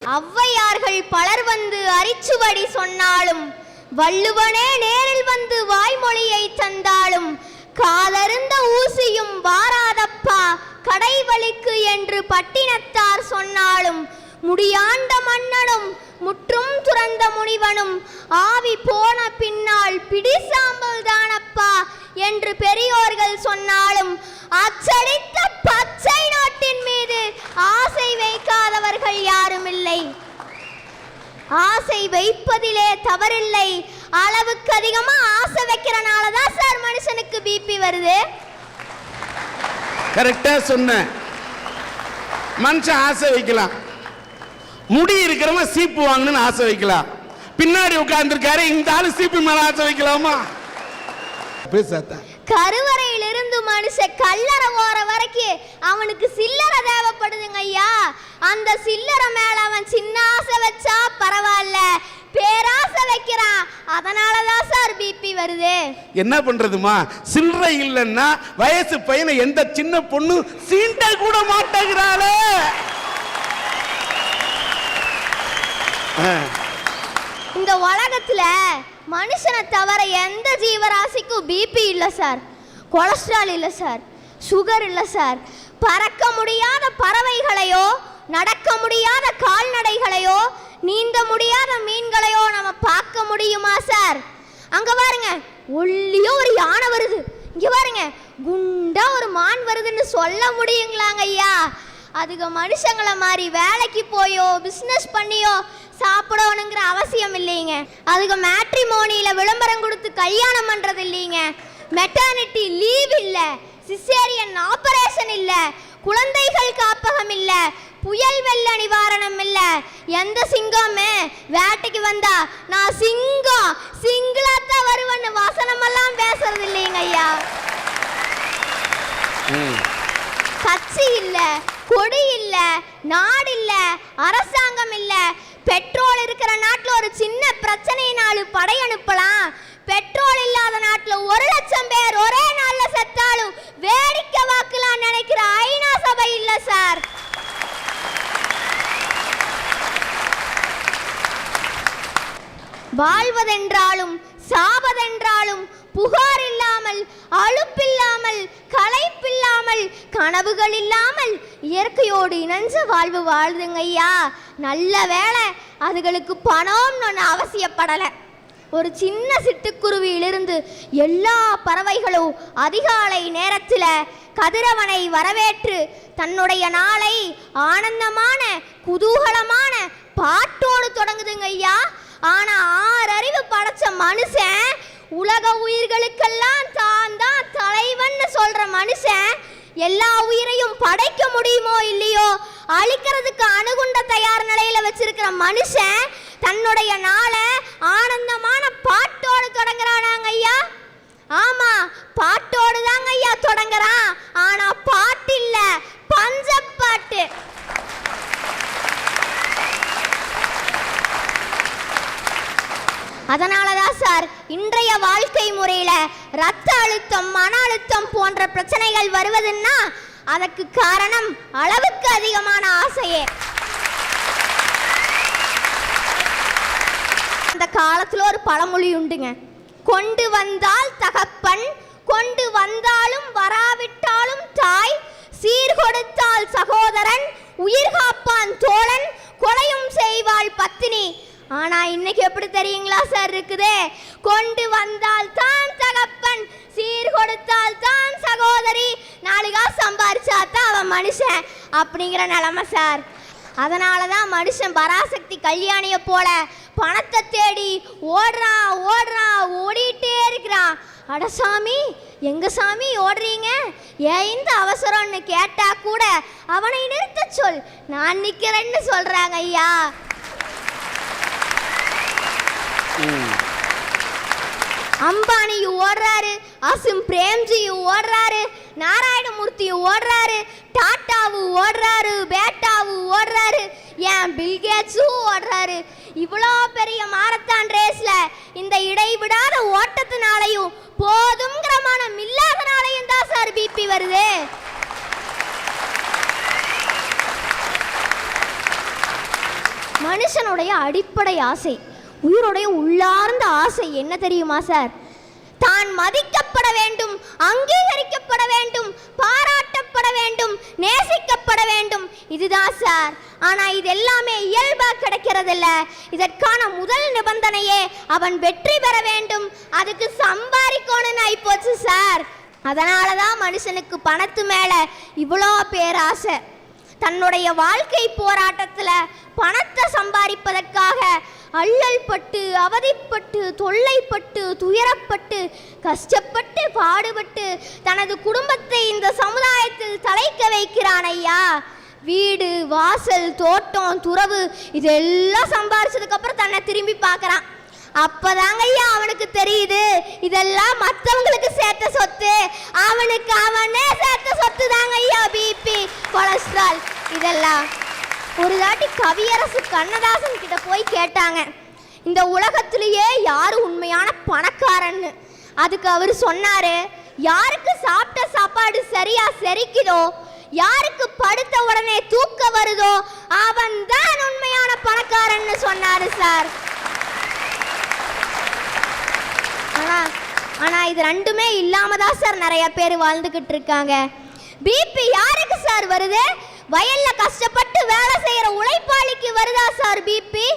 ஔவையார்கள் பலர் வந்து அரிச்சுவடி சொன்னாலும், வள்ளுவனே நேரில் வந்து வாய்மொழியை தந்தாலும், காலருந்த ஊசியும் வாராதப்பா கடைவழிக்கு என்று பட்டினத்தார் சொன்னாலும், முடியாண்ட மன்னனும் முற்றும் துறந்த முனிவனும் ஆவி போன பின்னால் பிடிசாம்பல் தானப்பா என்று பெரியோர்கள் சொன்னாலும், அச்சடித்த பச்சை நோட்டின் மீது ஆசை வைக்காதவர்கள் யாரும் இல்லை. ஆசை வைப்பதிலே தவறில்லை, அளவுக்கு அதிகமா ஆசை வைக்கிறனால தான் சார் மனுஷனுக்கு பிபி வருது. கரெக்டா சொன்ன. மனுஷன் ஆசை வைக்கலாம், முடி இருக்கிறவன் சீப்பு வாங்கணும்னு ஆசை வைக்கலாம். பின்னாடி உட்கார்ந்துருக்காரு, இந்த ஆளு சீப்பு மேல ஆசை வைக்கலாமா? கருவறையிலிருந்து மனுஷன் கல்லறை போற வரைக்கும் அவனுக்கு சில்லறை தேவைப்படுதுங்க ஐயா. அந்த சில்லறை மேல அவன் சின்ன ஆசை வச்சா பரவாயில்ல, பேராசை வைக்கிறான், அதனாலதான் சார் பிபி வருது. என்ன பண்றதுமா? சில்லறை இல்லைன்னா வயசு பையனை எந்த சின்ன பொண்ணு சீண்ட கூட மாட்டேங்கிறாளே. இந்த உலகத்துல மனுஷனை தவிர எந்த ஜீவராசிக்கும் பிபி இல்லை சார், கொலஸ்ட்ரால் இல்லை சார், சுகர் இல்லை சார். பறக்க முடியாத பறவைகளையோ, நடக்க முடியாத கால்நடைகளையோ, நீந்த முடியாத மீன்களையோ நம்ம பார்க்க முடியுமா சார்? அங்க பாருங்க, ஒல்லியோ ஒரு யானை வருது, இங்க பாருங்க குண்டா ஒரு மான் வருதுன்னு சொல்ல முடியுங்களாங்க ஐயா? அதுக்கு மனுஷங்களை மாதிரி வேலைக்கு போயோ பிஸ்னஸ் பண்ணியோ சாப்பிடணுங்கிற அவசியம் இல்லைங்க. அதுக்கு மேட்ரிமோனியில விளம்பரம் கொடுத்து கல்யாணம் பண்றது இல்லைங்க. மெட்டர்னிட்டி லீவ் இல்லை, சிசேரியன் ஆபரேஷன் இல்லை, குழந்தைகள் காப்பகம் இல்லை, புயல் வெள்ள நிவாரணம் இல்லை. எந்த சிங்கமே வேட்டைக்கு வந்தா நான் சிங்கம் சிங்களாத்தான் வருவன்னு வசனமெல்லாம் பேசுறது இல்லைங்க ஐயா. கட்சி இல்ல, கொடி இல்ல, நாடு இல்ல, அரசாங்கம் இல்ல. பெட்ரோல் இருக்கிற நாட்டில் ஒரு சின்ன பிரச்சனையினாலும் படை அனுப்பலாம். பெட்ரோல் இல்லாத நாட்டில் 1,00,000 பேர் ஒரே நாள்ல செத்தாலும் வேடிக்கை பார்க்கலாம் நினைக்கிற ஐநா சபை இல்ல சார். வாழ்வதென்றாலும் சாவதென்றாலும் புகார் இல்லாமல், அலுப்பில்லாமல், களைப்பில்லாமல், கனவுகள் இல்லாமல் இயற்கையோடு இணைஞ்ச வாழ்வு வாழ்துங்க ஐயா. நல்ல வேளை அதுகளுக்கு பணம்னு ஒன்று அவசியப்படலை. ஒரு சின்ன சிட்டுக்குருவியிலிருந்து எல்லா பறவைகளும் அதிகாலை நேரத்தில் கதிரவனை வரவேற்று தன்னுடைய நாளை ஆனந்தமான குதூகலமான பாட்டோடு தொடங்குதுங்க ஐயா. ஆனா 6 அறிவு படைச்ச மனுஷன், உலக உயிர்களுக்கெல்லாம் தான் தான் தலைவன் சொல்ற மனுஷன், எல்லா உயிரையும் படைக்க முடியுமோ இல்லையோ அழிக்கிறதுக்கு அணுகுண்ட தயார் நிலையில வச்சிருக்கிற மனுஷன் தன்னுடைய நாளை ஆனந்தமான பாட்டோடு தொடங்குறானாங்க ஐயா. ஆமா, பாட்டோடு தாங்க ஐயா தொடங்குறான். ஆனா பாட்டு இல்ல, பஞ்சப்பாட்டு. அதனாலதான் சார் இன்றைய வாழ்க்கை முறையில ரத்த அழுத்தம், மன அழுத்தம் போன்ற பிரச்சனைகள் வருவதுன்னா அதற்கு காரணம் அளவுக்கு அதிகமான ஆசையே. அந்த காலத்துல ஒரு பழமொழி உண்டுங்க, கொண்டு வந்தால் தகப்பன், கொண்டு வந்தாலும் வராவிட்டாலும் தாய், சீர் கொடுத்தால் சகோதரன், உயிர் காப்பான் தோழன், கொலையும் செய்வாள் பத்தினி. ஆனா இன்னைக்கு எப்படி தெரியுங்களா சார் இருக்குது? கொண்டு வந்தால் தான் தகப்பன், சீர் கொடுத்தால் தான் சகோதரி, நாளைக்கா சம்பாரிச்சா தான் அவன் மனுஷன் அப்படிங்கிற நிலைமை சார். அதனாலதான் மனுஷன் பராசக்தி கல்யாணிய போல பணத்தை தேடி ஓடுறான் ஓடுறான் ஓடிட்டே இருக்கிறான். அட சாமி, எங்க சாமி ஓடுறீங்க, ஏன் இந்த அவசரம்னு கேட்டா கூட அவனை நிறுத்த சொல், நான் நிக்கிறேன்னு சொல்றாங்க ஐயா. அம்பானியும் ஓடுறாரு, அசிம் பிரேம்ஜியும் ஓடுறாரு, நாராயணமூர்த்தியும் ஓடுறாரு, டாட்டாவும் ஓடுறாரு, பேட்டாவும் ஓடுறாரு, ஏன் பில்கேட்ஸும் ஓடுறாரு. இவ்வளோ பெரிய மாரத்தான் ரேஸ்ல இந்த இடைவிடாத ஓட்டத்தினாலையும் போதுங்கிற மனம் இல்லாதனாலையும் தான் சார் பிபி வருது. மனுஷனுடைய அடிப்படை ஆசை, உயிருடைய உள்ளார்ந்த ஆசை என்ன தெரியுமா சார்? தான் மதிக்கப்பட வேண்டும், அங்கீகரிக்கப்பட வேண்டும், பாராட்டப்பட வேண்டும், நேசிக்கப்பட வேண்டும். இதுதான் சார். ஆனா இது எல்லாமே இயல்பா கிடைக்கிறதில்ல. இதற்கான முதல் நிபந்தனையே அவன் வெற்றி பெற வேண்டும், அதுக்கு சம்பாதிக்கணும்னு ஆயிப்போச்சு சார். அதனாலதான் மனுஷனுக்கு பணத்து மேல இவ்வளோ பேராசை. தன்னுடைய வாழ்க்கை போராட்டத்துல பணத்தை சம்பாதிப்பதற்காக அல்லல் பட்டு, அவதிப்பட்டு, தொல்லைப்பட்டு, துயரப்பட்டு, கஷ்டப்பட்டு, பாடுபட்டு தனது குடும்பத்தை இந்த சமுதாயத்தில் தலைக்க வைக்கிறான் ஐயா. வீடு, வாசல், தோட்டம், துறவு இதெல்லாம் சம்பாரிச்சதுக்கு அப்புறம் தன்னை திரும்பி பார்க்கறான். அப்பதாங்க ஐயா அவனுக்கு தெரியுது இதெல்லாம் மற்றவங்களுக்கு சேர்த்த சொத்து, அவனுக்கு அவனே சேர்த்த சொத்து தாங்க ஐயா பிபி, கொலஸ்ட்ரால் இதெல்லாம். ஒரு தாட்டி கவியரசு கண்ணதாசன் கிட்ட போய் கேட்டாங்க, இந்த உலகத்திலேயே யாரு உண்மையான பணக்காரன்னு. அதுக்கு அவர் சொன்னாரு, யாருக்கு சாப்பிட்ட சாப்பாடு சரியா செரிக்குதோ, யாருக்கு படுத்த உடனே தூக்க வருதோ அவன் தான் உண்மையான பணக்காரன்னு சொன்னாரு சார். ஆனா இது ரெண்டுமே இல்லாம தான் சார் நிறைய பேர் வாழ்ந்துகிட்டு இருக்காங்க. பிபி யாருக்கு சார் வருது? வயல்ல கஷ்டப்பட்டு வேலை செய்யற உழைப்பாளிக்கு வருதா சார் பிபி?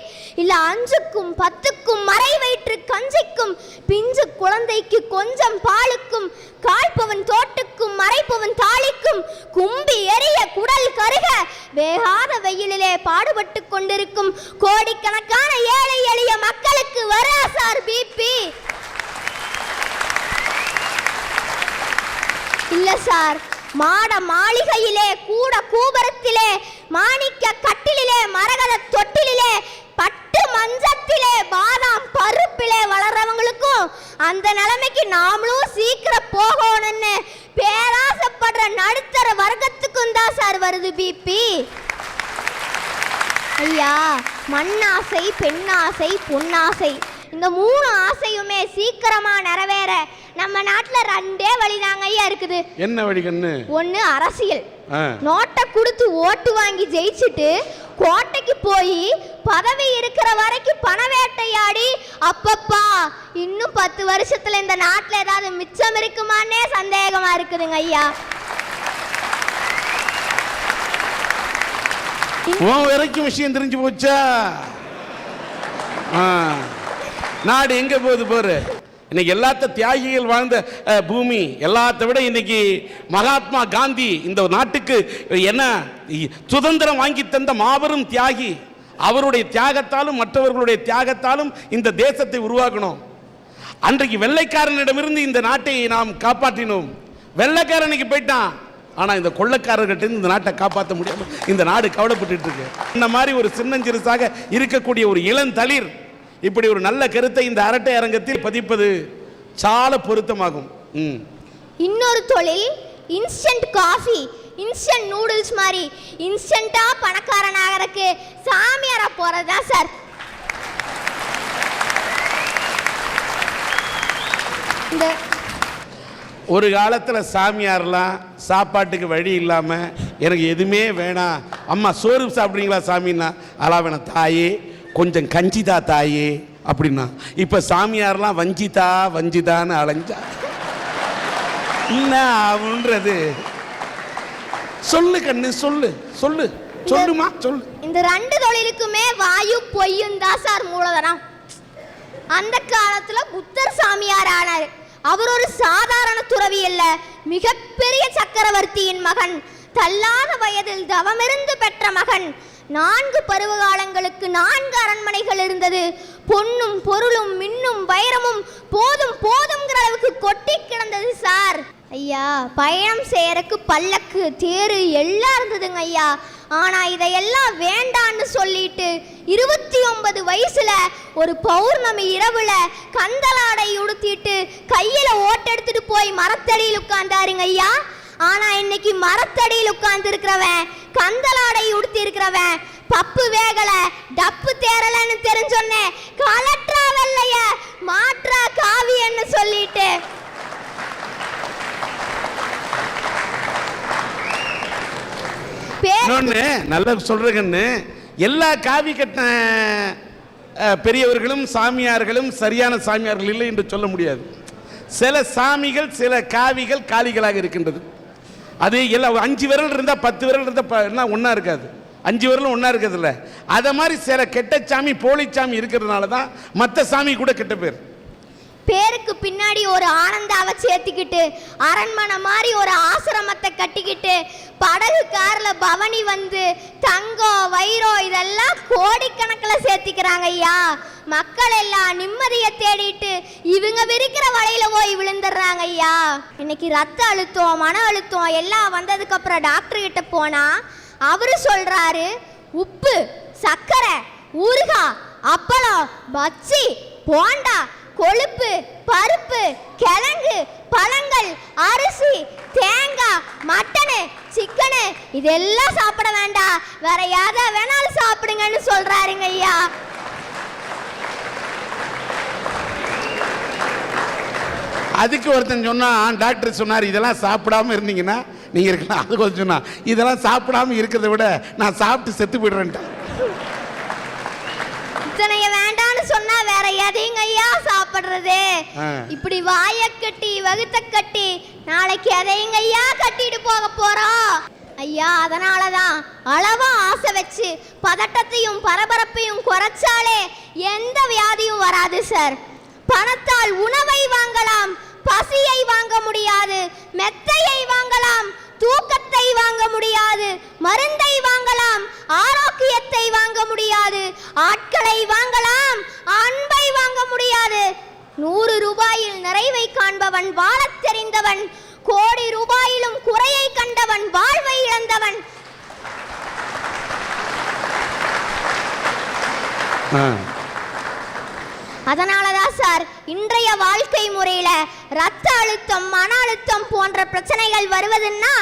இல்ல 5க்கும் 10க்கும் மறை வயிற்று கஞ்சிக்கும், பிஞ்சு குழந்தைக்கு கொஞ்சம் பாலுக்கும், காய்ப்பவன் தோட்டுக்கும் மறைப்பவன் தாளிக்கும், கும்பி எரிய குடல் கருக வேகாத வெயிலிலே பாடுபட்டு கொண்டிருக்கும் கோடிக்கணக்கான ஏழை எளிய மக்களுக்கு வரா சார் பிபி? இல்ல சார். மாட மாளிகையிலே, கூட கூபரத்திலே, மாணிக்க கட்டிலே, மரகத தொட்டிலே, பட்டு மஞ்சத்திலே, பாதாம் பருப்பிலே வளர்றவங்களுக்கும் அந்த நிலைமைக்கு நாமளும் சீக்கிரம் போகணும்னு பேராசைப்படுற நடுத்தர வர்க்கத்துக்கும் தான் சார் வருது பிபி. ஐயா, மண்ணாசை, பெண்ணாசை, பொன்னாசை இந்த 3 ஆசையுமே சீக்கிரமா நிறைவேற நம்ம நாட்டுல 2 வழிதாங்க ஐயா இருக்குது. என்ன வழி கண்ணு? ஒன்னு அரசியல். நோட்டை கொடுத்து ஓட்டு வாங்கி ஜெயிச்சுட்டு கோட்டைக்கு போய் பதவி இருக்கிற வரைக்கும் பண வேட்டையாடி, அப்பப்பா இன்னும் 10 வருஷத்துல இந்த நாட்டுல ஏதாவது மிச்சம் இருக்குமானே சந்தேகமா இருக்குதுங்க ஐயா. வரைக்கும் விஷயம் தெரிஞ்சு போச்சா? நாடு எங்க போகுது பாரு. இன்னைக்கு எல்லாத்த தியாகிகள் வாழ்ந்த பூமி, எல்லாத்த விட இன்னைக்கு மகாத்மா காந்தி இந்த நாட்டுக்கு என்ன சுதந்திரம் வாங்கி தந்த மாபெரும் தியாகி. அவருடைய தியாகத்தாலும் மற்றவர்களுடைய தியாகத்தாலும் இந்த தேசத்தை உருவாக்கணும். அன்றைக்கு வெள்ளைக்காரனிடமிருந்து இந்த நாட்டை நாம் காப்பாற்றினோம். வெள்ளைக்காரனுக்கு போயிட்டான், ஆனா இந்த கொள்ளைக்காரர்கிட்ட இந்த நாட்டை காப்பாற்ற முடியாம இந்த நாடு கவலைப்பட்டு இருக்கு. இந்த மாதிரி ஒரு சின்னஞ்சிறுசாக இருக்கக்கூடிய ஒரு இளந்தளிர் இப்படி ஒரு நல்ல கருத்தை இந்த அரட்டை அரங்கத்தில் பதிப்பது சால பொருத்தமாகும். இன்னொரு தொழில் இன்ஸ்டன்ட் காஃபி, இன்ஸ்டன்ட் நூடுல்ஸ் மாதிரி இன்ஸ்டன்ட்டா பணக்காரன் ஆகிறதுக்கு சாமியாரா போறதா சார். ஒரு காலத்தில் சாமியார்லாம் சாப்பாட்டுக்கு வழி இல்லாமல் எனக்கு எதுவுமே வேணாம், அம்மா சோறு சாப்பிட்றீங்களா சாமின்னா, அதெல்லாம் வேணாம் தாயே கொஞ்சம் கஞ்சிதா தாயே அப்படின்னா. இப்போ சாமியார்லாம் வஞ்சிதா வஞ்சிதான்னு அலைஞ்சா என்ன ஆகுன்றது? சொல்லு கண்ணு, சொல்லு சொல்லு சொல்லுமா சொல்லு. இந்த 2 தொழிலுக்குமே வாயு பொய்யும் தான் சார் மூலதனம். அந்த காலத்துல புத்தர் சாமியார் ஆனார். அவர் ஒரு சாதாரண துறவி அல்ல, மிகப்பெரிய சக்கரவர்த்தியின் மகன், தள்ளாத வயதில் தவமிருந்து பெற்ற மகன். 4 பருவ காலங்களுக்கு 4 அரண்மனைகள் இருந்தது. பொன்னும் பொருளும் மின்னும் வைரமும் போதும் போதும்ங்கிற அளவுக்கு கொட்டி கிடந்தது சார். ஐயா, பயணம் செய்யறதுக்கு பல்லக்கு, தேரு எல்லாம் இருந்ததுங்க ஐயா. ஆனா இதையெல்லாம் வேண்டான்னு சொல்லிட்டு 29 வயசுல ஒரு பௌர்ணமி இரவுல கந்தலாடை உடுத்திட்டு கையில ஓட்டெடுத்துட்டு போய் மரத்தடியில் உட்கார்ந்தாருங்க ஐயா. ஆனா இன்னைக்கு மரத்தடியில் உட்கார்ந்து இருக்கிறவன், கந்தலாடை உடுத்தி இருக்கிறவன் பப்பு வேகல, டப்பு தேரலன்னு தெரிஞ்சொன்னே கலற்றா வெள்ளைய மாற்றா காவியன்னு சொல்லிட்டு நல்லா சொல்றேன்னு எல்லா காவி கட்டின பெரியவர்களும் சாமியார்களும் சரியான சாமியார்கள் இல்லை என்று சொல்ல முடியாது. சில சாமிகள் சில காவிகள் காளிகளாக இருக்கின்றது. அது எல்லாம் 5 விரல் இருந்தால் 10 விரல் இருந்தால் ஒன்றா இருக்காது. 5 விரலும் ஒன்றா இருக்கிறதில்ல. அதை மாதிரி சில கெட்ட சாமி போலிச்சாமி இருக்கிறதுனால தான் மற்ற சாமி கூட கெட்ட பேர். பேருக்கு பின்னாடி ஒரு ஆனந்தாவை சேர்த்துக்கிட்டு அரண்மனை மாதிரி ஒரு ஆசிரமத்தை கட்டிக்கிட்டு படகு கார்ல பவனி வந்து தங்கம் வைரம் இதெல்லாம் கோடிக்கணக்கில் சேர்த்திக்கிறாங்க ஐயா. மக்கள் எல்லாம் நிம்மதியை தேடிட்டு இவங்க விரிக்கிற வலையில போய் விழுந்துடுறாங்க ஐயா. இன்னைக்கு ரத்த அழுத்தம் மன அழுத்தம் எல்லாம் வந்ததுக்கு அப்புறம் டாக்டர் கிட்ட போனா அவரு சொல்றாரு, உப்பு சர்க்கரை ஊறுகாய் அப்பளம் பச்சி போண்டா கொழுப்பு பருப்பு கிழங்கு பழங்கள் அரிசி தேங்காய் மட்டனு சிக்கனு இதெல்லாம் சாப்பிட வேண்டாம், வேற எதை வேணாலும் சாப்பிடுங்கன்னு சொல்றாருங்க ஐயா. அதுக்கு ஒருத்தன் சொன்னான், டாக்டர் சொன்னார் இதெல்லாம் சாப்பிடாம இருந்தீங்கன்னா நீங்க இருக்கலாம். அது கொஞ்சம் சொன்னா இதெல்லாம் சாப்பிடாம இருக்கிறத விட நான் சாப்பிட்டு செத்து போயிடுறேன்ட்டேன். இத்தனைய வேண்டான்னு சொன்னா வேற எதையும் ஐயா சாப்பிடுறது? இப்படி வாய கட்டி வகுத்த கட்டி நாளைக்கு எதையும் ஐயா கட்டிட்டு போக போறோம் ஐயா. அதனாலதான் அளவா ஆசை வச்சு பதட்டத்தையும் பரபரப்பையும் குறைச்சாலே எந்த வியாதியும் வராது சார். பணத்தால் உணவை வாங்கலாம், பசியை வாங்க முடியாது. மெத்தையை வாங்கலாம், தூக்கத்தை வாங்க முடியாது. மருந்தை வாங்கலாம், ஆரோக்கியத்தை வாங்க முடியாது. ஆட்களை வாங்கலாம், அன்பை வாங்க முடியாது. 100 ரூபாயில் நிறைவை காண்பவன் வாழத் தெரிந்தவன், கோடி ரூபாயிலும் குறையை கண்டவன் வாழ்வை இழந்தவன். அதனாலதான் சார் இன்றைய வாழ்க்கை முறையில ரத்த அழுத்தம் மன அழுத்தம் போன்ற பிரச்சனைகள் வருவதுன்னா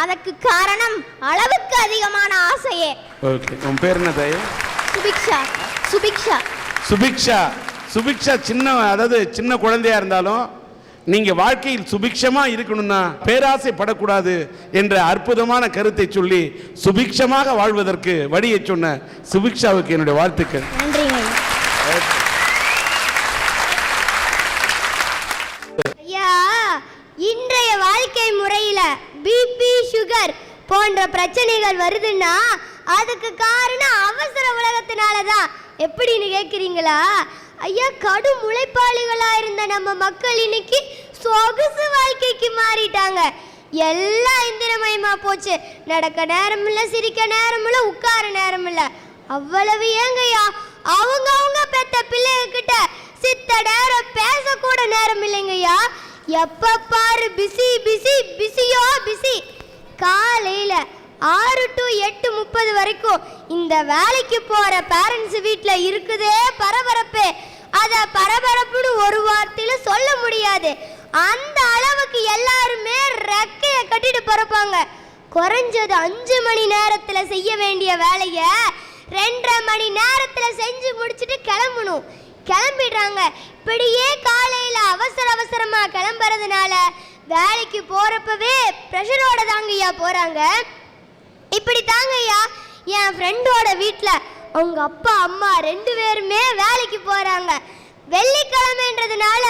அதற்கு காரணம் அளவுக்கு அதிகமான ஆசையே. ஓகே, உன் பேர் என்ன தாயே? சுபிக்ஷா. சுபிக்ஷா. சுபிக்ஷா. சுபிக்ஷா அதாவது சின்ன குழந்தையா இருந்தாலும் நீங்க வாழ்க்கையில் சுபிக்ஷமா இருக்கணும்னா பேராசைப்படக்கூடாது என்ற அற்புதமான கருத்தை சொல்லி சுபிக்ஷமாக வாழ்வதற்கு வழியை சொன்ன சுபிக்ஷாவுக்கு என்னுடைய வாழ்த்துக்கள். நன்றிங்க ஐயா. இன்றைய வாழ்க்கை முறையில பிபி சுகர் போன்ற பிரச்சனைகள் வருதுன்னா அதுக்கு காரணம் அவசர உலகத்தினாலதான். எப்படின்னு கேக்குறீங்களா ஐயா? கடும் உழைப்பாளிகளா இருந்த நம்ம மக்கள் இன்னைக்கு சொகுசு வாழ்க்கைக்கு மாறிட்டாங்க. எல்லாம் இந்திரமயமா போச்சு. நடக்க நேரம் இல்ல, சிரிக்க நேரம் இல்ல, உட்கார நேரம் இல்ல. அவ்வளவு ஏங்கய்யா, அவங்க பெத்த பிள்ளைங்க கிட்ட சித்த நேரம் பேச கூட நேரம் இல்லைங்கய்யா. எப்ப பாரு பிஸி பிஸி பிஸியோ பிஸி. காலையில 6 to 8:30 வரைக்கும் இந்த வேலைக்கு போற பேரண்ட்ஸ் வீட்டுல இருக்குதே பரபரப்பு. அத பரபரப்புன்னு ஒரு வார்த்தையில சொல்ல முடியாது. அந்த அளவுக்கு எல்லாருமே ரெக்கைய கட்டிட்டு பறப்பாங்க. குறைஞ்சது 5 மணி நேரத்துல செய்ய வேண்டிய வேலைய 2.5 மணி நேரத்துல செஞ்சு முடிச்சுட்டு கிளம்பணும். கிளம்பிடுறாங்க. இப்படியே காலையில அவசரமா கிளம்புறதுனால வேலைக்கு போறப்பவே பிரஷரோட தாங்கய்யா போறாங்க. இப்படி தாங்கய்யா என் ஃப்ரெண்டோட வீட்டில் அவங்க அப்பா அம்மா 2 பேருமே வேலைக்கு போறாங்க. வெள்ளிக்கிழமைன்றதுனால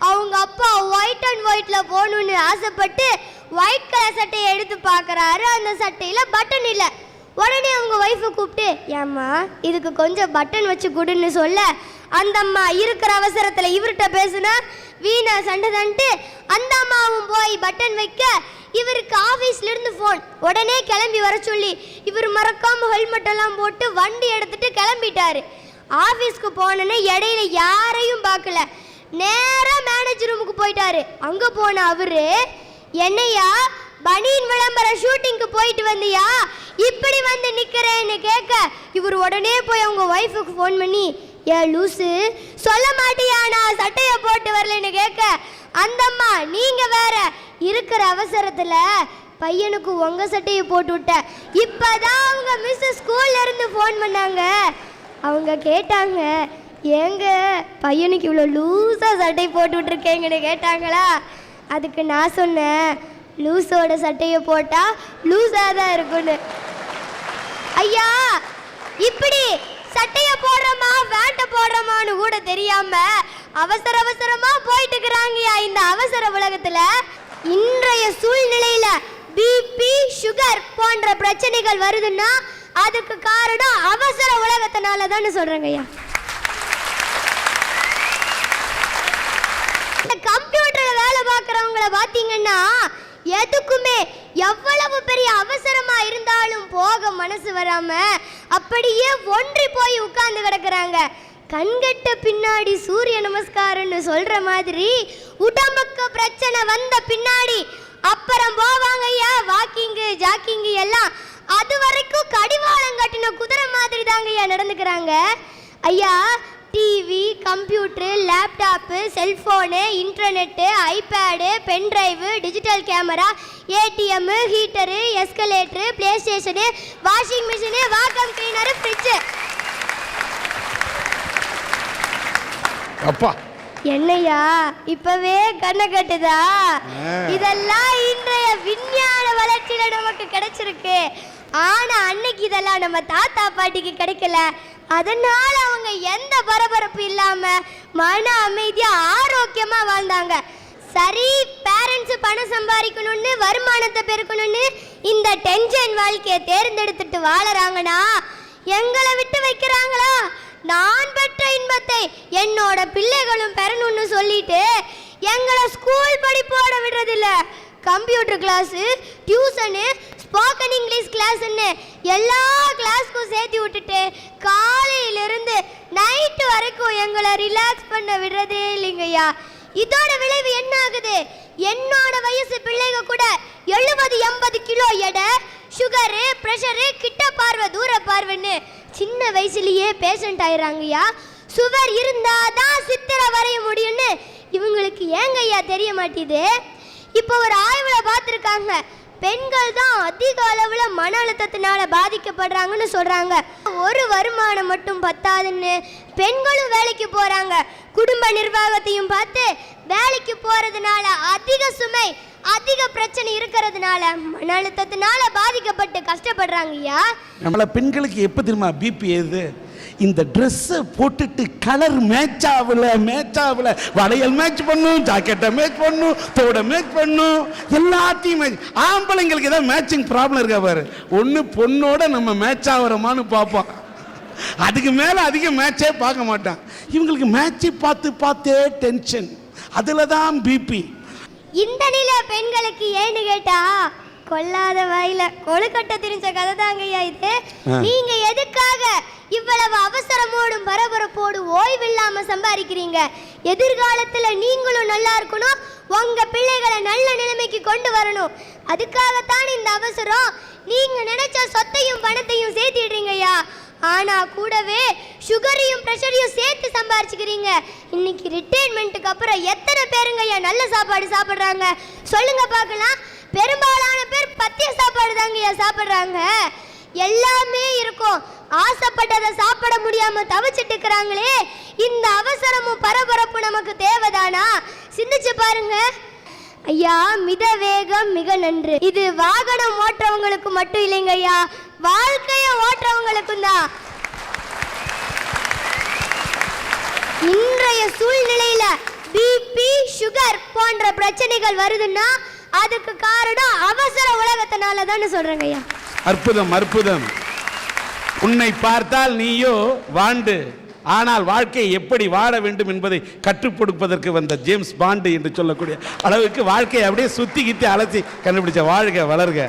அவங்க அப்பா ஒயிட் அண்ட் ஒயிட்ல போகணும்னு ஆசைப்பட்டு ஒயிட் கலர் சட்டையை எடுத்து பார்க்குறாரு. அந்த சட்டையில பட்டன் இல்லை. உடனே அவங்க ஒய்ஃபை கூப்பிட்டு, ஏம்மா இதுக்கு கொஞ்சம் பட்டன் வச்சு கொடுன்னு சொல்ல, அந்த அம்மா இருக்கிற அவசரத்தில் இவர்கிட்ட பேசுனா வீணா சண்டை தந்துட்டு அந்த அம்மாவும் போய் பட்டன் வைக்க இவருக்கு ஆஃபீஸ்ல இருந்து ஃபோன். உடனே கிளம்பி வர சொல்லி இவர் மறக்காம ஹெல்மெட் எல்லாம் போட்டு வண்டி எடுத்துட்டு கிளம்பிட்டாரு. ஆஃபீஸ்க்கு போனோன்னே இடையில யாரையும் பார்க்கல. நேரா மேனேஜர் ரூமுக்கு போயிட்டாரு. அங்க போன அவரு, என்னையா பனியின் விளம்பர ஷூட்டிங்க்கு போயிட்டு வந்தியா, இப்படி வந்து நிக்கிறேன்னு கேட்க, இவர் உடனே போய் அவங்க ஒய்ஃபுக்கு ஃபோன் பண்ணி, ஏ லூசு சொல்ல மாட்டியா நான் சட்டையை போட்டு வரலன்னு கேட்க, அந்த அம்மா நீங்க வேற இருக்கிற அவசரத்துல பையனுக்கு உங்க சட்டையை போட்டு விட்ட. இப்பதான் அவங்க மிஸ் ஸ்கூல்ல இருந்து ஃபோன் பண்ணாங்க. அவங்க கேட்டாங்க, ஏங்க பையனுக்கு இவ்வளோ லூஸா சட்டை போட்டு விட்டுருக்கேங்கன்னு கேட்டாங்களா. அதுக்கு நான் சொன்னேன், லூஸோட சட்டையை போட்டா லூஸாக தான் இருக்குன்னு. ஐயா இப்படி சட்டைய போடுறோமா வேட்டை போடுறோமான்னு கூட தெரியாம அவசர அவசரமா போயிட்டு இருக்கிறாங்கயா இந்த அவசர உலகத்துல. இன்றைய சூழ்நிலையில பிபி சுகர் போன்ற பிரச்சனைகள் வருதுன்னா அதுக்கு காரணம் அவசர உலகத்தினால தான் சொல்றேங்கய்யா. இந்த கம்ப்யூட்டர்ல வேலை பார்க்கறவங்கள பாத்தீங்கன்னா எதுக்குமே எவ்வளவு பெரிய அவசரமா இருந்தாலும் போக மனசு வராம அப்படியே ஒன்றி போய் உட்கார்ந்து கிடக்குறாங்க. கண்கட்ட பின்னாடி சூரிய நமஸ்காரம்னு சொல்ற மாதிரி உடம்புக்கு பிரச்சனை வந்த பின்னாடி அப்புறம் போவாங்க ஐயா வாக்கிங்கு ஜாக்கிங்கு எல்லாம். அது வரைக்கும் கடிவாளம் கட்டின குதிரை மாதிரி தாங்க ஐயா நடந்துக்கிறாங்க. ஐயா TV, computer, laptop, cellphone, internet, iPad, pendrive, digital camera, ATM, heater, escalator, PlayStation, washing machine, vacuum cleaner, fridge. அப்பா என்னையா இப்பவே கண்ணை கட்டுதா? இதெல்லாம் இன்றைய விஞ்ஞான வளர்ச்சியில நமக்கு கிடைச்சிருக்கு. ஆனா அன்னைக்கு இதெல்லாம் நம்ம தாத்தா பாட்டிக்கு கிடைக்கல. அதனால அவங்க எந்த பரபரப்பு இல்லாம மன அமைதியா ஆரோக்கியமா வாழ்ந்தாங்க. சரி, பேரண்ட்ஸ் பணம் சம்பாதிக்கணும்னு வருமானத்தை பெருக்கணும்னு இந்த டென்ஷன் வாழ்க்கையை தேர்ந்தெடுத்துட்டு வாழறாங்கன்னா எங்களை விட்டு வைக்கிறாங்களா? நான் பெற்ற இன்பத்தை என்னோட பிள்ளைகளும் பெறணும்னு சொல்லிட்டு எங்களை ஸ்கூல் படிப்போட விடுறதில்ல. Computer class, tuition, spoken English கிளாஸ்ன்னு எல்லா கிளாஸ்க்கும் சேர்த்து விட்டுட்டு காலையிலிருந்து நைட்டு வரைக்கும் எங்களை ரிலாக்ஸ் பண்ண விடுறதே இல்லைங்கய்யா. இதோட விளைவு என்ன ஆகுது? என்னோட வயசு பிள்ளைங்க கூட 70-80 கிலோ எடை, சுகரு, ப்ரெஷரு, கிட்ட பார்வை தூர பார்வைன்னு சின்ன வயசுலயே பேஷண்ட் ஆயிடுறாங்கய்யா. சுவர் இருந்தாதான் சித்திரை வரைய முடியும்னு இவங்களுக்கு ஏங்கய்யா தெரிய மாட்டேது. இப்போ ஒரு ஆய்வுல பார்த்துருக்காங்க, பெண்கள் தான் அதிக அளவுல மன அழுத்தத்தினால பாதிக்கப்படுறாங்கன்னு சொல்றாங்க. ஒரு வருமானம் மட்டும் பத்தாதுன்னு பெண்களும் வேலைக்கு போறாங்க. குடும்ப நிர்வாகத்தையும் பார்த்து வேலைக்கு போறதுனால அதிக சுமை, அதிக பிரச்சனை இருக்கிறதுனால மன அழுத்தத்தினால பாதிக்கப்பட்டு கஷ்டப்படுறாங்கய்யா. நம்மள பெண்களுக்கு எப்போ தெரியுமா பிபி ஏது? இந்த ட்ரெஸ்ஸை போட்டுட்டு கலர் மேட்ச் ஆகல, வளையல் மேட்ச் பண்ணும், ஜாக்கெட்டை மேட்ச் பண்ணும், தோட மேட்ச் பண்ணும், எல்லாத்தையும் மேட்ச். ஆம்பளைங்களுக்கு ஏதாவது மேட்சிங் ப்ராப்ளம் இருக்கா பாரு. ஒன்று பொண்ணோட நம்ம மேட்ச் ஆகிறோமான்னு பார்ப்போம், அதுக்கு மேலே அதிக மேட்சே பார்க்க மாட்டான். இவங்களுக்கு மேட்சை பார்த்தே டென்ஷன், அதில் தான் பிபி. இந்த நிலை பெண்களுக்கு ஏன்னு கேட்டா கொல்லாத வாயில கொழுக்கட்டை திரிஞ்ச கதை தாங்கய்யா இது. நீங்க எதுக்காக இவ்வளவு அவசரமோடும் பரபரப்போடும் ஓய்வில்லாம சம்பாதிக்கிறீங்க? எதிர்காலத்துல நீங்களும் நல்லா இருக்கணும், உங்க பிள்ளைகளை நல்ல நிலைமைக்கு கொண்டு வரணும். அதுக்காகத்தான் இந்த அவசரம். நீங்க நினைச்ச சொத்தையும் பணத்தையும் சேர்த்திடுறீங்கய்யா. ஆனா கூடவே சுகரையும் பிரஷரையும் சேர்த்து சம்பாரிச்சுக்கிறீங்க. இன்னைக்கு ரிட்டைர்மெண்ட்டுக்கு அப்புறம் எத்தனை பேருங்கய்யா நல்ல சாப்பாடு சாப்பிட்றாங்க சொல்லுங்க பார்க்கலாம். பெரும்பாலான பேர் பத்திய சாப்பாடு தாங்கய்யா சாப்பிட்றாங்க. எல்லாமே இருக்கும், ஆசைப்பட்டதை சாப்பிட முடியாம தவிச்சிட்டு இருக்கிறாங்களே. இந்த அவசரமும் பரபரப்பு நமக்கு தேவைதானா? சிந்திச்சு பாருங்க ஐயா. மித வேகம் மிக நன்று. இது வாகனம் ஓட்டுறவங்களுக்கு மட்டும் இல்லைங்க ஐயா, வாழ்க்கைய ஓட்டுறவங்களுக்கும் தான். இன்றைய சூழ்நிலையில பிபி சுகர் போன்ற பிரச்சனைகள் வருதுன்னா அதுக்கு காரணம் அவசர உலகத்தினால தான் சொல்றேங்க ஐயா. அற்புதம் அற்புதம். உன்னை பார்த்தால் நீயோ வாண்டு, ஆனால் வாழ்க்கையை எப்படி வாழ வேண்டும் என்பதை கற்றுக் கொடுப்பதற்கு வந்த ஜேம்ஸ் பாண்டு என்று சொல்லக்கூடிய அளவுக்கு வாழ்க்கையை அப்படியே சுத்தி கித்தி அலசி கண்டுபிடிச்ச. வாழ்க வளர்க.